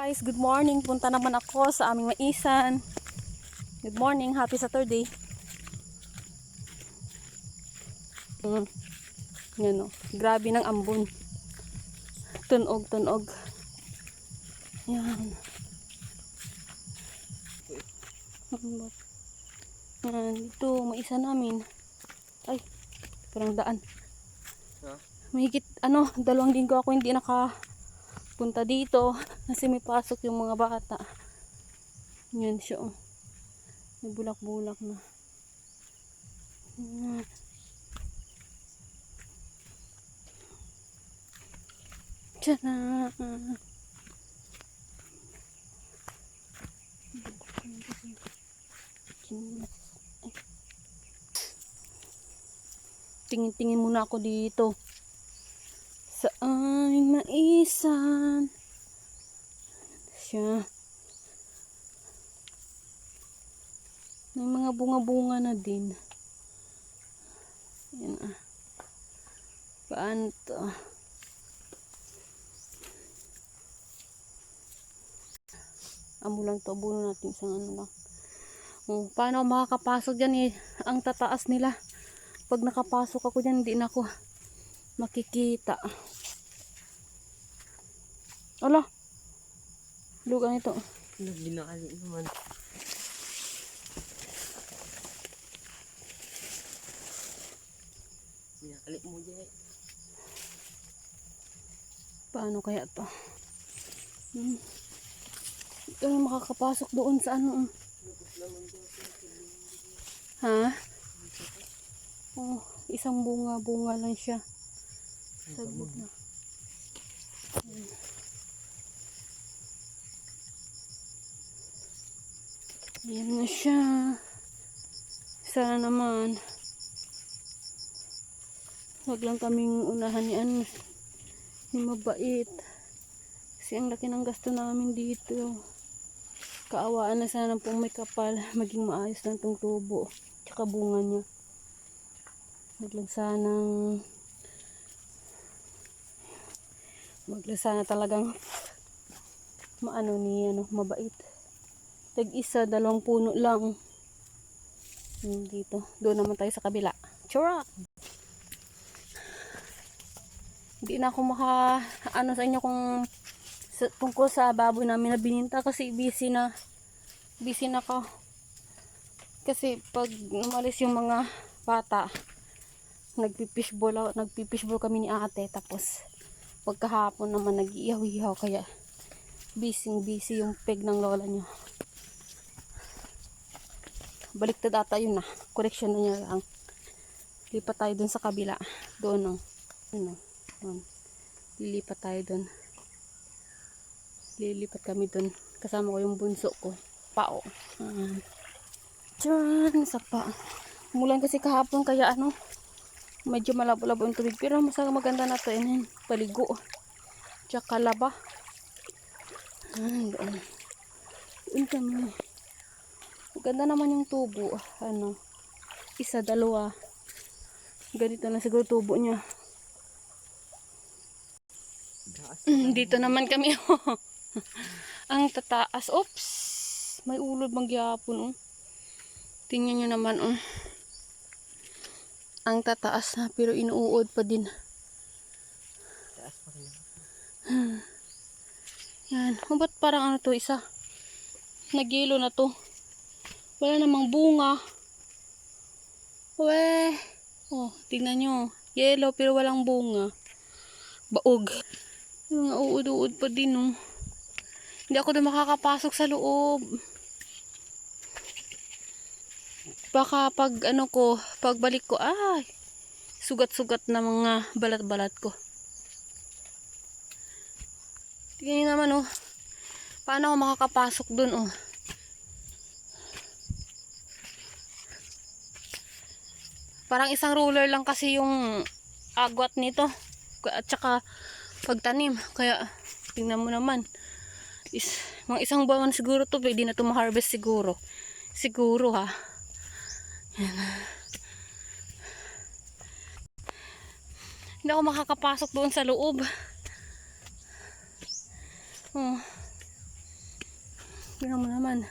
Guys, good morning. Punta naman ako sa aming maisan. Good morning, happy Saturday. Yan o, grabe ng ambon. Tunog. Yan. Yan, dito, maisa namin. Ay, parang daan. Mahigit, 2 linggo ako hindi nakapunta dito. Kasi may pasok yung mga bata. Yan siya oh. May bulak-bulak na. Yan. Tara! Tingin-tingin muna ako dito. Sa aming maisan. Siya. May mga bunga-bunga na din. Yan ah. Paano to? Amo lang to. Abuno natin isang lang. Oh, paano makakapasok dyan eh. Ang tataas nila. Pag nakapasok ako dyan, hindi na ako makikita. Ala. Lugan ito. Ginakali naman. Ginakali mo dyan. Paano kaya to? Ito yung makakapasok doon sa ano. Ha? Oh, isang bunga lang siya. Saglit na. Yan na siya. Sana naman. Wag lang kaming unahan ni mabait. Kasi ang laki ng gasto namin dito. Kaawaan na sana pong may kapal. Maging maayos lang itong tubo. Tsaka bunga niya. Wag lang sana talagang mabait. Tag-isa, 2 puno lang. Dito. Doon naman tayo sa kabila. Chura! Hindi na ako sa inyo kung tungkol sa baboy namin na bininta kasi busy na ako. Kasi pag umalis yung mga bata, nagpipishball kami ni ate, tapos pagkahapon naman nag-iihaw-ihaw, kaya busy yung peg ng lola niya. Baliktad ata yun na. Correction na niya lang. Lipat tayo dun sa kabila. Doon lilipat tayo dun. Lilipat kami dun. Kasama ko yung bunso ko. Pao. Diyan, sa pa. Umulan kasi kahapon, kaya medyo malabo-labo yung tubig. Pero maganda na to. Paligo. Tsaka laba. Doon kami. Maganda naman yung tubo. 1, 2. Ganito na siguro tubo niya. Dito naman kami. Ang tataas. Oops. May ulod magyapon. Tingnan nyo naman. Ang tataas na, pero inuud pa din. Yan. Ba't parang to isa? Nagilo na to. Wala namang bunga. Weh. Oh, tingnan nyo. Yellow pero walang bunga. Baog. Yung mga uud-uud pa din Hindi ako doon makakapasok sa loob. Baka pagbalik ko, sugat-sugat na mga balat-balat ko. Tingnan nyo naman paano ako makakapasok doon Parang isang ruler lang kasi yung agwat nito. At saka pagtanim. Kaya tingnan mo naman. Mga isang buwan siguro to. Pwede na to ma-harvest siguro. Siguro ha. Yan. Hindi ako makakapasok doon sa loob. Tingnan mo naman.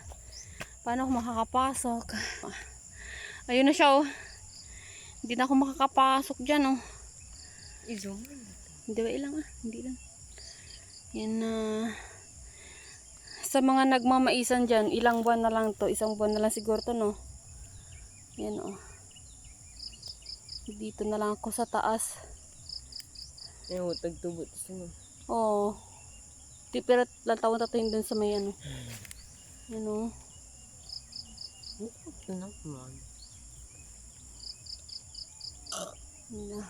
Paano ako makakapasok? Ayun na siya oh. Hindi na ako makakapasok dyan oh. Izo. Hindi ba ilang ah? Hindi lang. Yan na. Sa mga nagmamaisan dyan, ilang buwan na lang to. Isang buwan na lang siguro to no. Yan oh. Dito na lang ako sa taas. Ayaw, tagtubot sa mo. Oo. Di pero latawon tatuhin dun sa may ano. Ano. Anak man. Yan.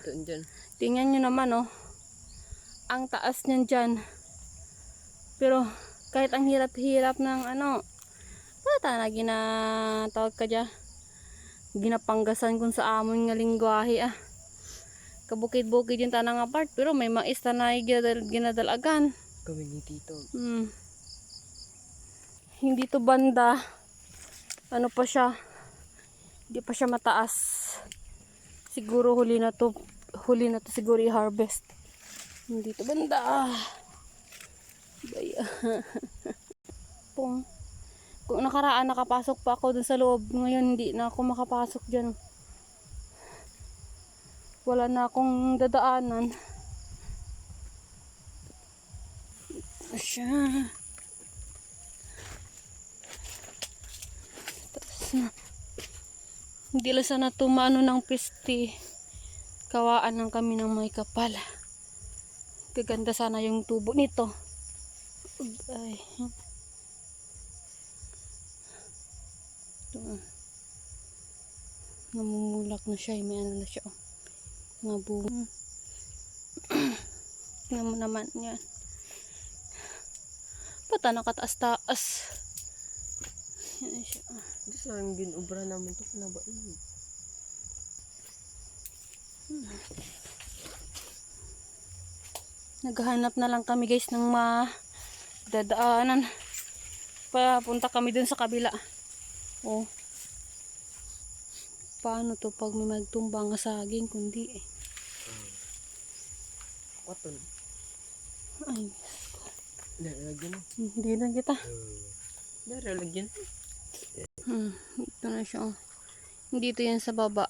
Ito dyan. Tingnan nyo naman oh. Ang taas niyan dyan. Pero kahit ang hirap-hirap ng ano. Bata na ginatawag ka dyan. Ginapanggasan kung sa amon nga lingwahe ah. Kabukid-bukid yung tanang apart. Pero may mais na ginadalagan. Kami ni Tito. Hindi to banda. Ano pa siya. Hindi pa siya mataas. Siguro huli na to siguro i-harvest. Hindi to banda. Baya. Kung nakaraan nakapasok pa ako dun sa loob, ngayon hindi na ako makapasok dyan. Wala na akong dadaanan. Ito siya. Tapos na. Hindi lang sana tumano ng piste. Kawaan lang kami ng may kapal. Gaganda sana yung tubo nito. Ay. Ito ah. Namumulak na siya. May ano na siya. Oh. Mga bunga. Tingnan mo naman yan. Pata nakataas-taas. Yan siya. Ito sa yung ginubra namin ito. Kinaba yun. Naghahanap na lang kami guys ng dadaanan. Papunta kami dun sa kabila. Oh. Paano to pag may magtumba nga saging kundi eh. Katon. Ay. Daralagyan. Hindi na kita. Daralagyan. Ito na siya. Oh. Dito yan sa baba.